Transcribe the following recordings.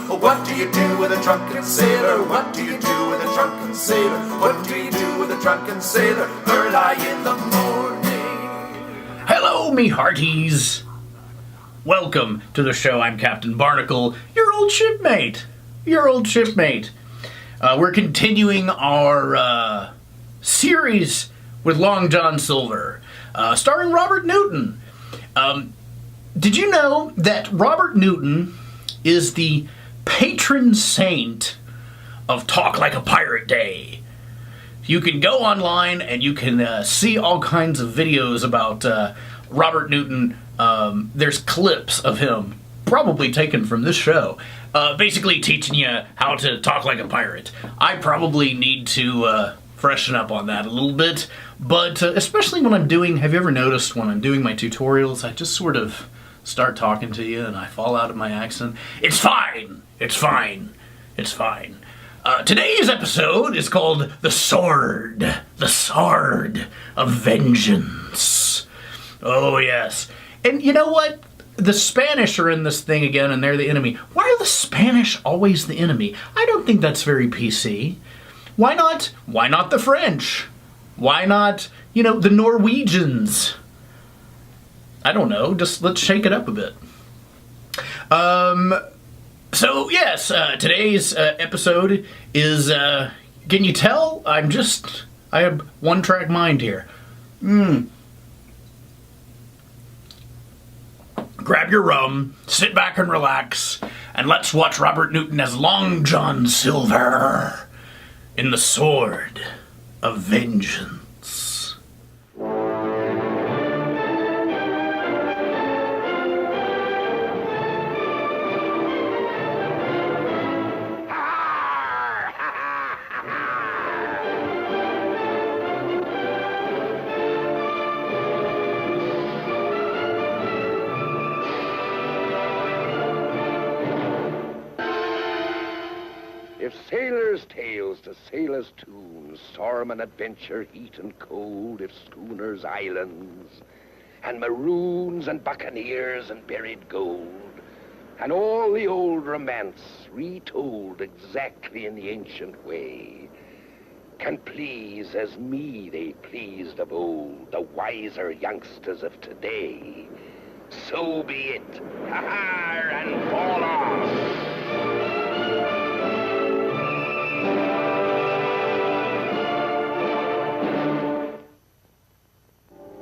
What do you do with a drunken sailor? What do you do with a drunken sailor? What do you do with a drunken sailor early in the morning? Hello, me hearties. Welcome to the show. I'm Captain Barnacle, your old shipmate. We're continuing our series with Long John Silver, starring Robert Newton. Did you know that Robert Newton is the patron saint of Talk Like a Pirate Day? You can go online and you can see all kinds of videos about Robert Newton. There's clips of him, probably taken from this show, basically teaching you how to talk like a pirate. I probably need to freshen up on that a little bit, but especially when I'm doing, have you ever noticed when I'm doing my tutorials, I just sort of start talking to you and I fall out of my accent? It's fine. Today's episode is called The Sword of Vengeance. Oh, yes. And you know what? The Spanish are in this thing again, and they're the enemy. Why are the Spanish always the enemy? I don't think that's very PC. Why not? Why not the French? Why not, the Norwegians? I don't know. Just let's shake it up a bit. So, yes, today's episode is, can you tell? I have one-track mind here. Grab your rum, sit back and relax, and let's watch Robert Newton as Long John Silver in The Sword of Vengeance. If sailors' tales to sailors' tunes, storm and adventure, heat and cold, if schooners, islands, and maroons and buccaneers and buried gold, and all the old romance retold exactly in the ancient way, can please as me they pleased of old, the wiser youngsters of today, so be it. Ha-ha, and fall off.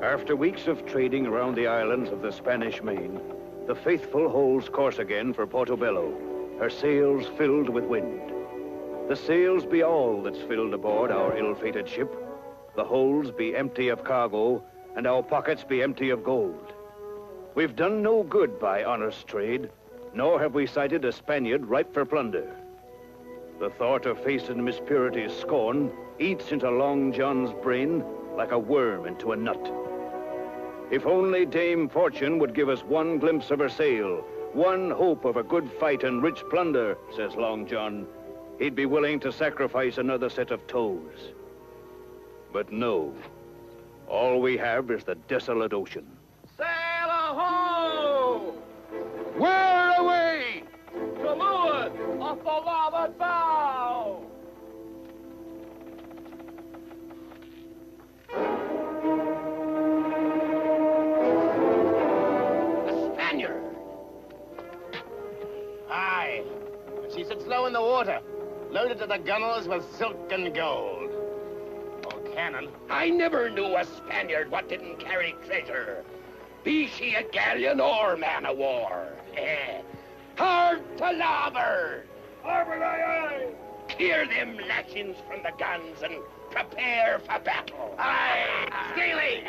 After weeks of trading around the islands of the Spanish Main, the Faithful holds course again for Portobello, her sails filled with wind. The sails be all that's filled aboard our ill-fated ship, the holds be empty of cargo, and our pockets be empty of gold. We've done no good by honest trade, nor have we sighted a Spaniard ripe for plunder. The thought of facing Miss Purity's scorn eats into Long John's brain like a worm into a nut. If only Dame Fortune would give us one glimpse of her sail, one hope of a good fight and rich plunder, says Long John, he'd be willing to sacrifice another set of toes. But no, all we have is the desolate ocean. Sail ahoy! Where away? To leeward, off the larboard bow! Aye. She sits low in the water, loaded to the gunwales with silk and gold. Or cannon. I never knew a Spaniard what didn't carry treasure, be she a galleon or man-o'-war. Hard to larboard! Larboard, aye, aye! Clear them lashings from the guns and prepare for battle. Aye! Steely!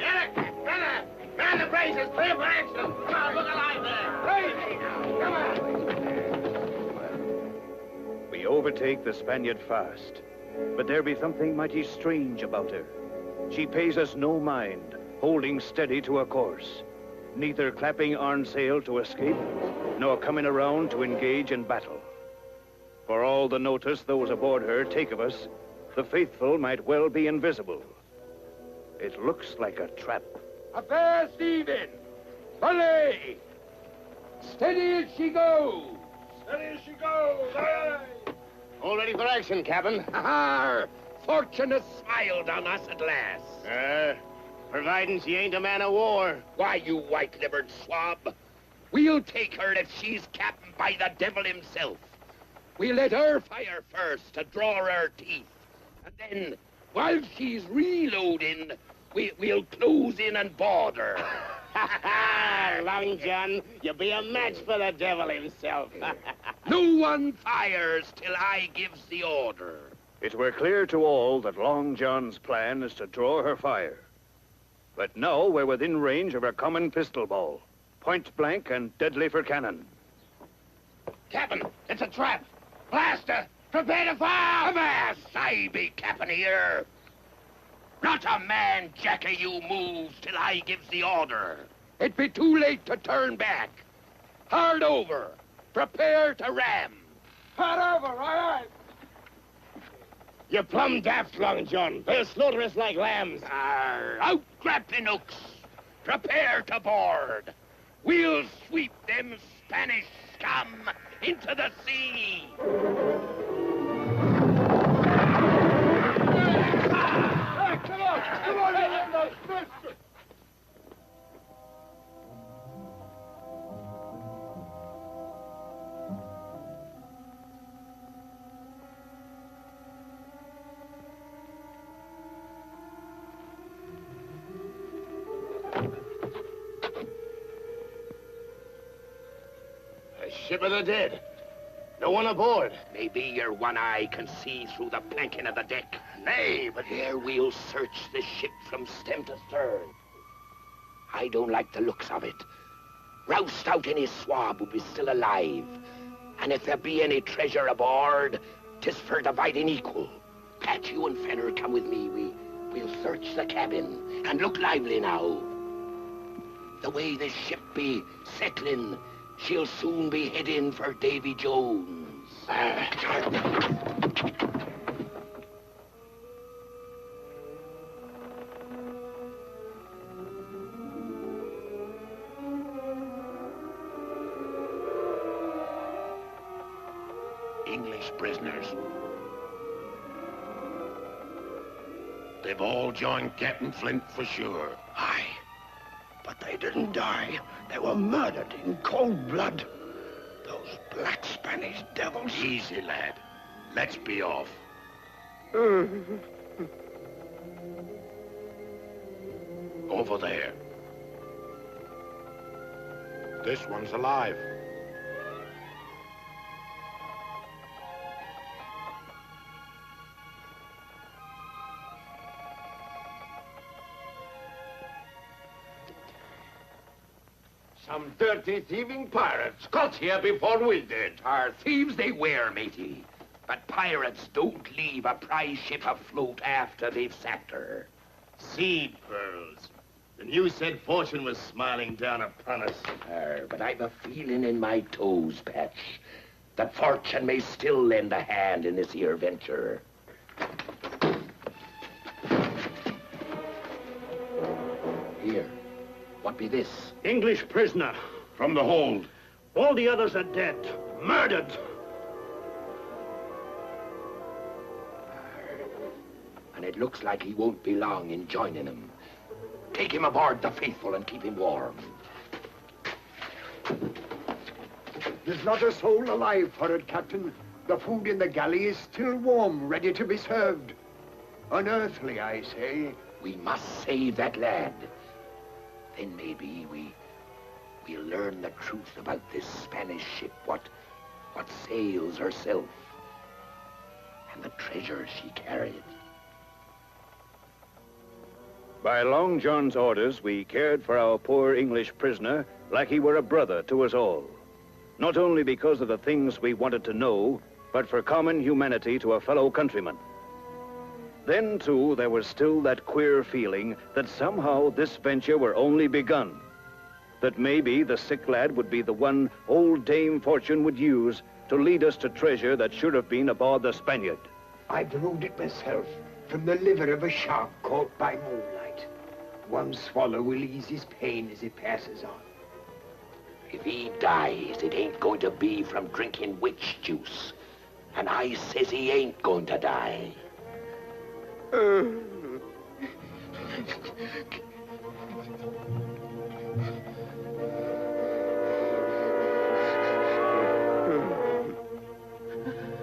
Man the braces, clear for action! Come on, look alive there! Right! Come on! We overtake the Spaniard fast, but there be something mighty strange about her. She pays us no mind, holding steady to her course, neither clapping on sail to escape, nor coming around to engage in battle. For all the notice those aboard her take of us, the Faithful might well be invisible. It looks like a trap. A fair Stephen! Belay! Steady as she goes! And here she goes. Aye, aye. All ready for action, Captain. Arr! Fortune has smiled on us at last. Providing she ain't a man of war. Why, you white-livered swab, we'll take her if she's captained by the devil himself. We'll let her fire first to draw her teeth. And then, while she's reloading, we'll close in and board her. Long John, you'll be a match for the devil himself. No one fires till I gives the order. It were clear to all that Long John's plan is to draw her fire. But now we're within range of her common pistol ball. Point blank and deadly for cannon. Captain, it's a trap. Blaster, prepare to fire! Avast, I be captain here. Not a man, Jack, of you moves till I gives the order. It be too late to turn back. Hard over. Prepare to ram. Hard over, aye, aye. You're plumb daft, Long John. They'll slaughter us like lambs. Out, Grappinooks. Prepare to board. We'll sweep them Spanish scum into the sea. Come on, A ship of the dead. No one aboard. Maybe your one eye can see through the planking of the deck. Nay, but here we'll search the ship from stem to stern. I don't like the looks of it. Roust out any swab who be still alive. And if there be any treasure aboard, 'tis for dividing equal. Pat, you and Fenner come with me. We'll search the cabin. And look lively now. The way this ship be settling, she'll soon be heading for Davy Jones. English prisoners. They've all joined Captain Flint for sure. Aye. But they didn't die. They were murdered in cold blood. Those black Spanish devils. Easy, lad. Let's be off. Over there. This one's alive. Some dirty thieving pirates got here before we did. Our thieves they were, matey. But pirates don't leave a prize ship afloat after they've sacked her. Seed pearls. The news said fortune was smiling down upon us. But I've a feeling in my toes, Patch, that fortune may still lend a hand in this here venture. Here. What be this? English prisoner. From the hold. All the others are dead. Murdered. And it looks like he won't be long in joining them. Take him aboard the Faithful and keep him warm. There's not a soul alive for it, Captain. The food in the galley is still warm, ready to be served. Unearthly, I say. We must save that lad. Then maybe we'll learn the truth about this Spanish ship, what sails herself, and the treasure she carried. By Long John's orders, we cared for our poor English prisoner like he were a brother to us all. Not only because of the things we wanted to know, but for common humanity to a fellow countryman. Then, too, there was still that queer feeling that somehow this venture were only begun. That maybe the sick lad would be the one old Dame Fortune would use to lead us to treasure that should have been aboard the Spaniard. I've brewed it myself from the liver of a shark caught by moonlight. One swallow will ease his pain as he passes on. If he dies, it ain't going to be from drinking witch juice. And I says he ain't going to die.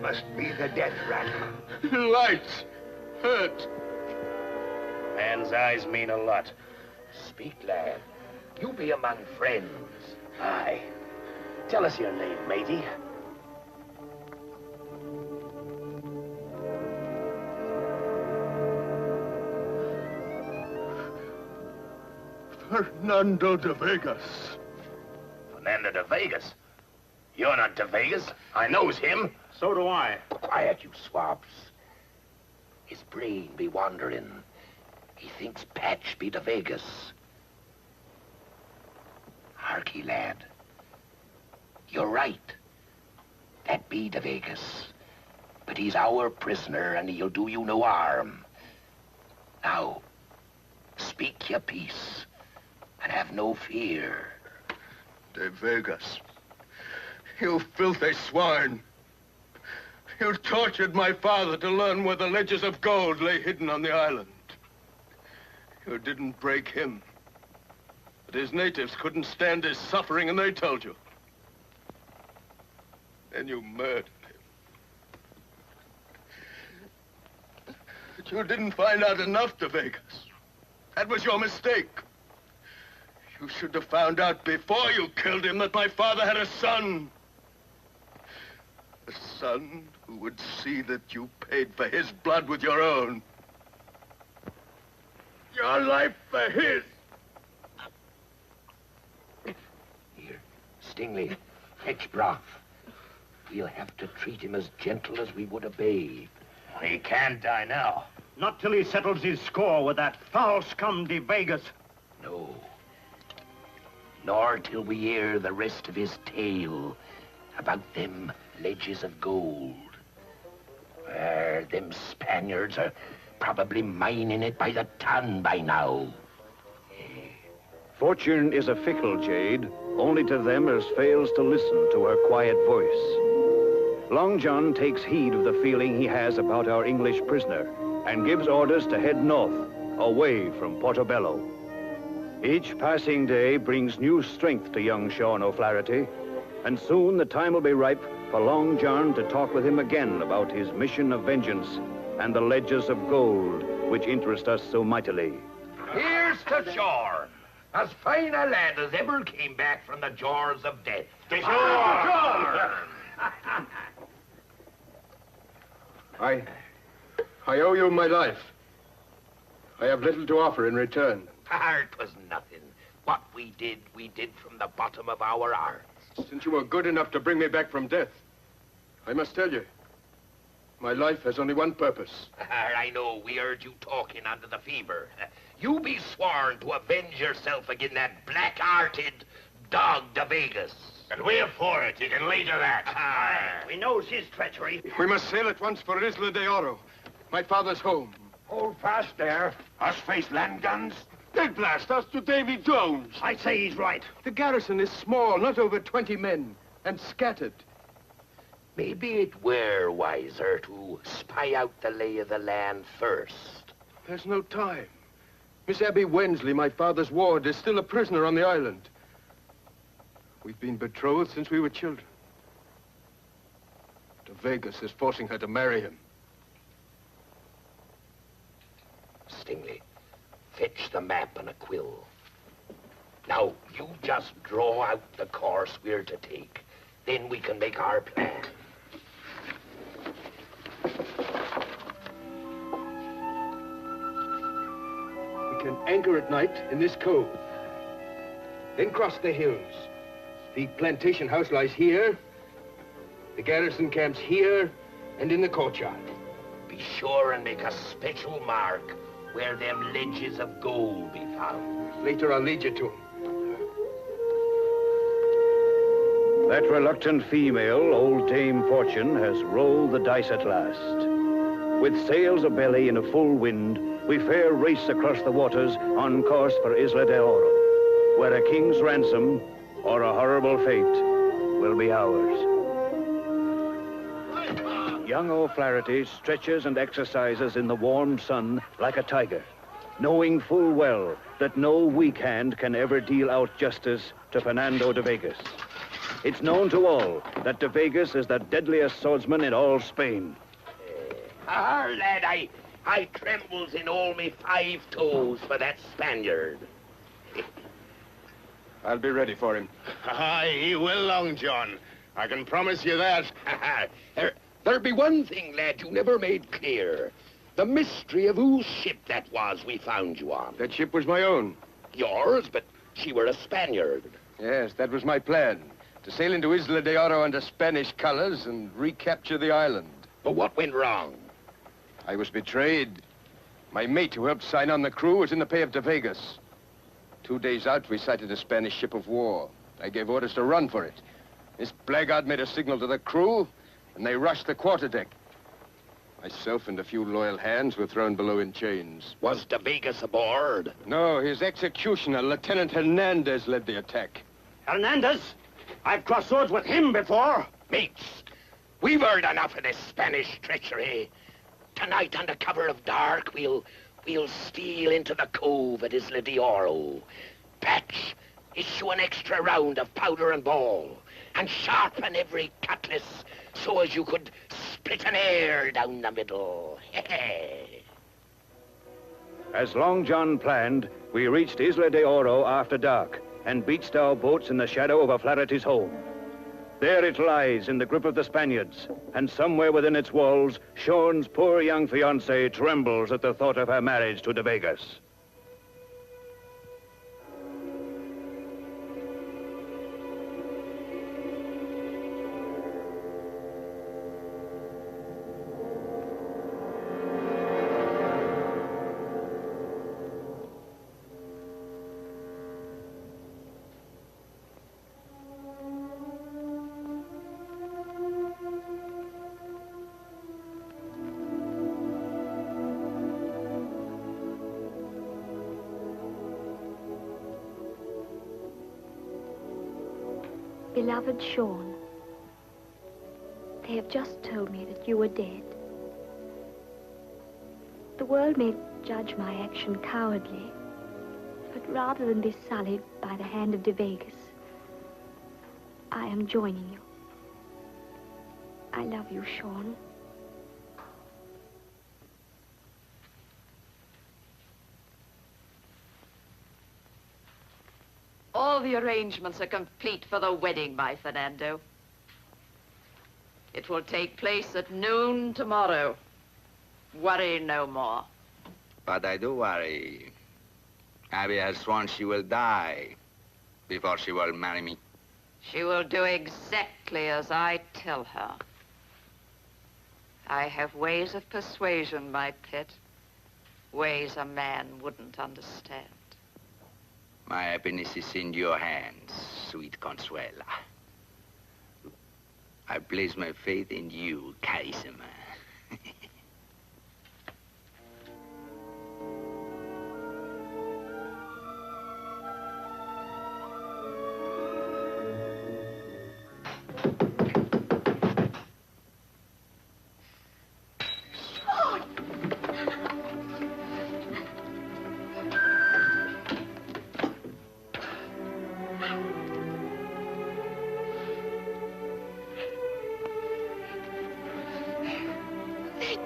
Must be the death rattle. Lights. Hurt. Man's eyes mean a lot. Speak, lad. You be among friends. Aye. Tell us your name, matey. Fernando de Vegas. Fernando de Vegas? You're not de Vegas. I knows him. So do I. Quiet, you swabs. His brain be wandering. He thinks Patch be de Vegas. Harky, lad. You're right. That be de Vegas. But he's our prisoner and he'll do you no harm. Now, speak your piece and have no fear. De Vegas. You filthy swine. You tortured my father to learn where the ledges of gold lay hidden on the island. You didn't break him. But his natives couldn't stand his suffering, and they told you. Then you murdered him. But you didn't find out enough, De Vegas. That was your mistake. You should have found out before you killed him that my father had a son. A son who would see that you paid for his blood with your own. Your life for his. Here, Stingley, fetch broth. We'll have to treat him as gentle as we would a babe. He can't die now. Not till he settles his score with that foul scum de Vegas. No. Nor till we hear the rest of his tale about them ledges of gold. Them Spaniards are probably mining it by the ton by now. Fortune is a fickle jade, only to them as fails to listen to her quiet voice. Long John takes heed of the feeling he has about our English prisoner and gives orders to head north, away from Portobello. Each passing day brings new strength to young Sean O'Flaherty, and soon the time will be ripe for Long John to talk with him again about his mission of vengeance and the ledges of gold which interest us so mightily. Here's to shore. As fine a lad as ever came back from the jaws of death. To shore! I owe you my life. I have little to offer in return. It was nothing. What we did from the bottom of our hearts. Since you were good enough to bring me back from death, I must tell you, my life has only one purpose. I know, we heard you talking under the fever. You be sworn to avenge yourself against that black-hearted dog de Vegas. And we're for it. You can lay to that. We knows his treachery. We must sail at once for Isla de Oro, my father's home. Hold fast there. Us face land guns? They'd blast us to Davy Jones. I say he's right. The garrison is small, not over 20 men, and scattered. Maybe it were wiser to spy out the lay of the land first. There's no time. Miss Abby Wensley, my father's ward, is still a prisoner on the island. We've been betrothed since we were children. De Vegas is forcing her to marry him. Stingley, fetch the map and a quill. Now, you just draw out the course we're to take. Then we can make our plan. We can anchor at night in this cove. Then cross the hills. The plantation house lies here. The garrison camps here and in the courtyard. Be sure and make a special mark where them ledges of gold be found. Later, I'll lead you to them. That reluctant female, old Dame Fortune, has rolled the dice at last. With sails a-belly in a full wind, we fair race across the waters on course for Isla de Oro, where a king's ransom or a horrible fate will be ours. Young O'Flaherty stretches and exercises in the warm sun like a tiger, knowing full well that no weak hand can ever deal out justice to Fernando de Vegas. It's known to all that de Vegas is the deadliest swordsman in all Spain. Lad, I trembles in all me 5 toes for that Spaniard. I'll be ready for him. Aye, he will, Long John. I can promise you that. There be one thing, lad, you never made clear. The mystery of whose ship that was we found you on. That ship was my own. Yours, but she were a Spaniard. Yes, that was my plan. To sail into Isla de Oro under Spanish colors and recapture the island. But what went wrong? I was betrayed. My mate who helped sign on the crew was in the pay of de Vegas. 2 days out, we sighted a Spanish ship of war. I gave orders to run for it. This blackguard made a signal to the crew, and they rushed the quarterdeck. Myself and a few loyal hands were thrown below in chains. Was de Vegas aboard? No, his executioner, Lieutenant Hernandez, led the attack. Hernandez? I've crossed swords with him before. Mates, we've heard enough of this Spanish treachery. Tonight, under cover of dark, we'll steal into the cove at Isla de Oro. Patch, issue an extra round of powder and ball, and sharpen every cutlass so as you could split an air down the middle. As Long John planned, we reached Isla de Oro after dark and beached our boats in the shadow of O'Flaherty's home. There it lies in the grip of the Spaniards, and somewhere within its walls, Sean's poor young fiancée trembles at the thought of her marriage to de Vegas. Beloved Sean, they have just told me that you are dead. The world may judge my action cowardly, but rather than be sullied by the hand of de Vegas, I am joining you. I love you, Sean. All the arrangements are complete for the wedding, my Fernando. It will take place at noon tomorrow. Worry no more. But I do worry. Abby has sworn she will die before she will marry me. She will do exactly as I tell her. I have ways of persuasion, my pet. Ways a man wouldn't understand. My happiness is in your hands, sweet Consuela. I place my faith in you, Carissima.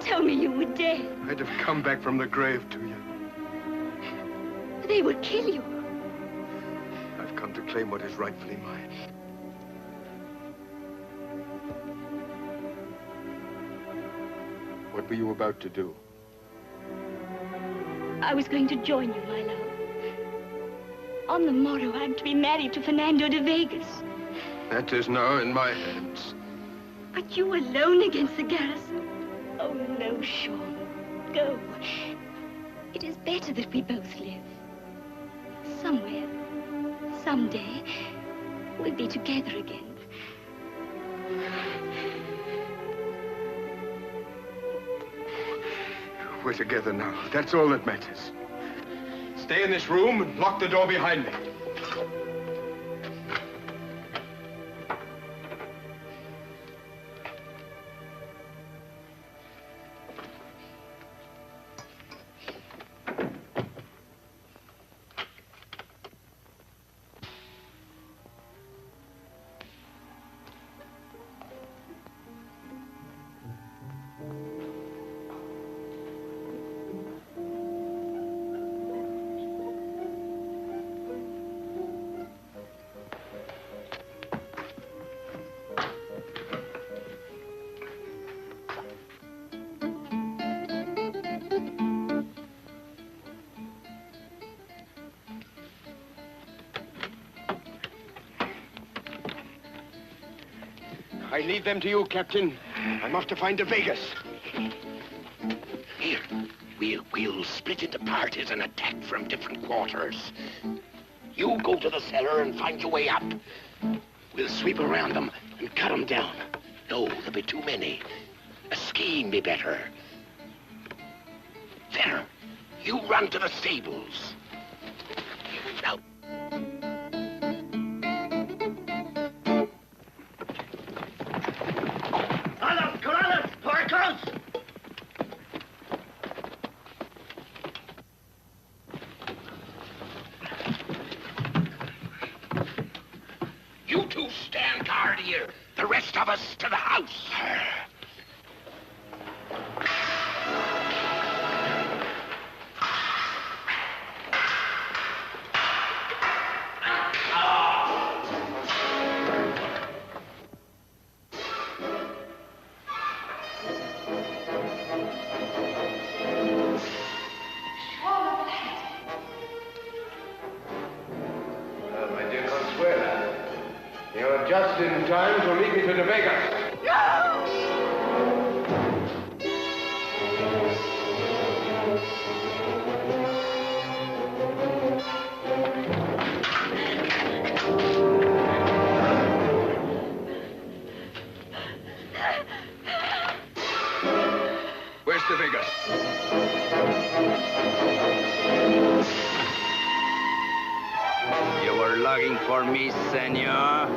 Tell me you were dead. I'd have come back from the grave to you. They would kill you. I've come to claim what is rightfully mine. What were you about to do? I was going to join you, my love. On the morrow, I'm to be married to Fernando de Vegas. That is now in my hands. But you alone against the garrison. Oh, no, Sean. Go. It is better that we both live. Somewhere, someday, we'll be together again. We're together now. That's all that matters. Stay in this room and lock the door behind me. I leave them to you, Captain. I'm off to find the Vegas. Here, we'll split into parties and attack from different quarters. You go to the cellar and find your way up. We'll sweep around them and cut them down. No, there'll be too many. A scheme be better. There, you run to the stables. Now, you two stand guard here. The rest of us to the house. My dear Consuela, you're just in time to lead me to the Vegas. Where's the Vegas? You were looking for me, senor?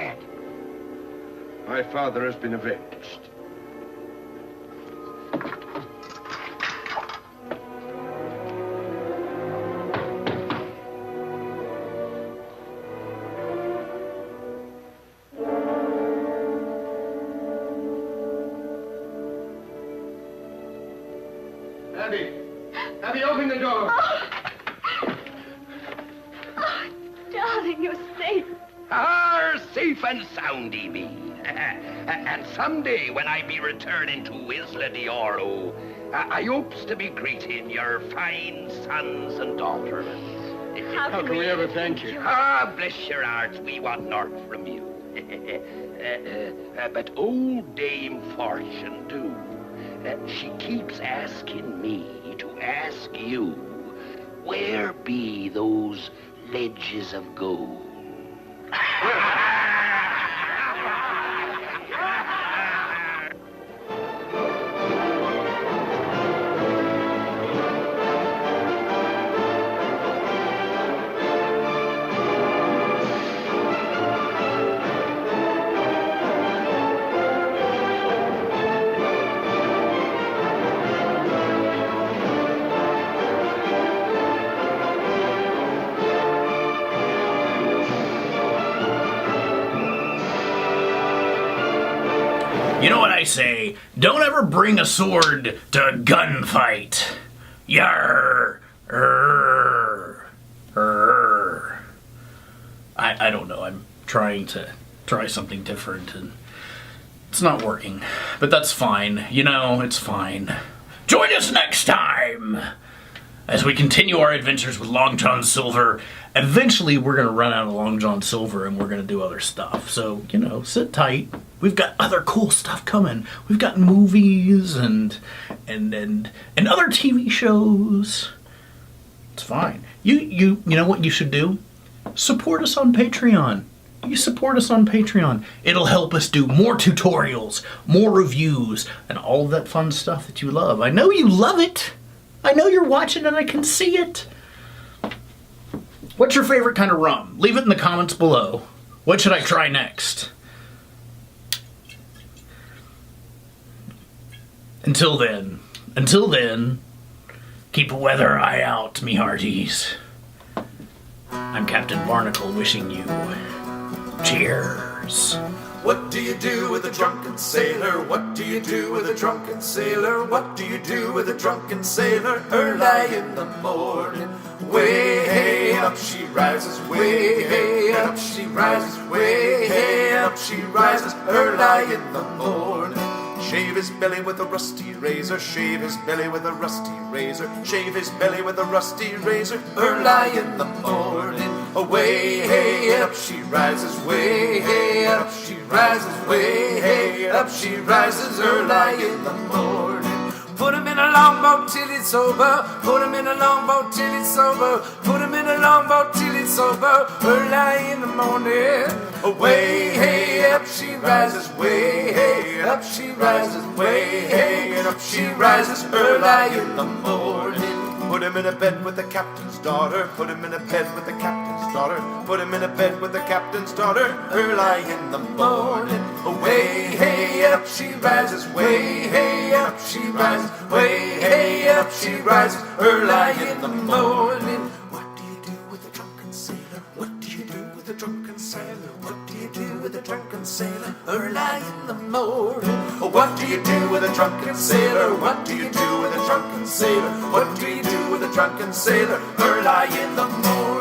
bad. My father has been avenged. Abby, open the door. Oh, darling, you're safe. Safe and sound, Evie. And someday, when I be returning to Isla de Oro, I hopes to be greeting your fine sons and daughters. How can we ever thank you? Bless your hearts, we want naught from you. But old Dame Fortune, too, she keeps asking me to ask you, where be those ledges of gold? You know what I say? Don't ever bring a sword to a gunfight. Yarr. I don't know. I'm trying to try something different and it's not working. But that's fine. You know, it's fine. Join us next time as we continue our adventures with Long John Silver. Eventually, we're going to run out of Long John Silver and we're going to do other stuff. So, you know, sit tight. We've got other cool stuff coming. We've got movies and other TV shows. It's fine. You know what you should do? Support us on Patreon. You support us on Patreon. It'll help us do more tutorials, more reviews, and all of that fun stuff that you love. I know you love it. I know you're watching and I can see it. What's your favorite kind of rum? Leave it in the comments below. What should I try next? Until then, keep a weather eye out, me hearties. I'm Captain Barnacle wishing you cheers. What do you do with a drunken sailor? What do you do with a drunken sailor? What do you do with a drunken sailor? Early in the morning, way up she rises, way up she rises, way up she rises, early in the morning. Shave his belly with a rusty razor, shave his belly with a rusty razor, shave his belly with a rusty razor, early in the morning. Way up she rises, way up she rises, way up she rises, early in the morning. Put him in a longboat till it's over, put him in a longboat till it's over, put him in a longboat till it's over, early in the morning. Way up she rises, way up she rises, way up she rises, early in the morning. Put him in a bed with the captain's daughter, put him in a bed with the captain's daughter, put him in a bed with the captain's daughter, early in the morning. Way up she rises, way up she rises, way up she rises, early in the morning. What do you do with a drunken sailor? What do you do with a drunken sailor? What do you do with a drunken sailor? Early in the morning. What do you do with a drunken sailor? What do you do with a drunken sailor? What do you do with a drunken sailor? Early in the morning.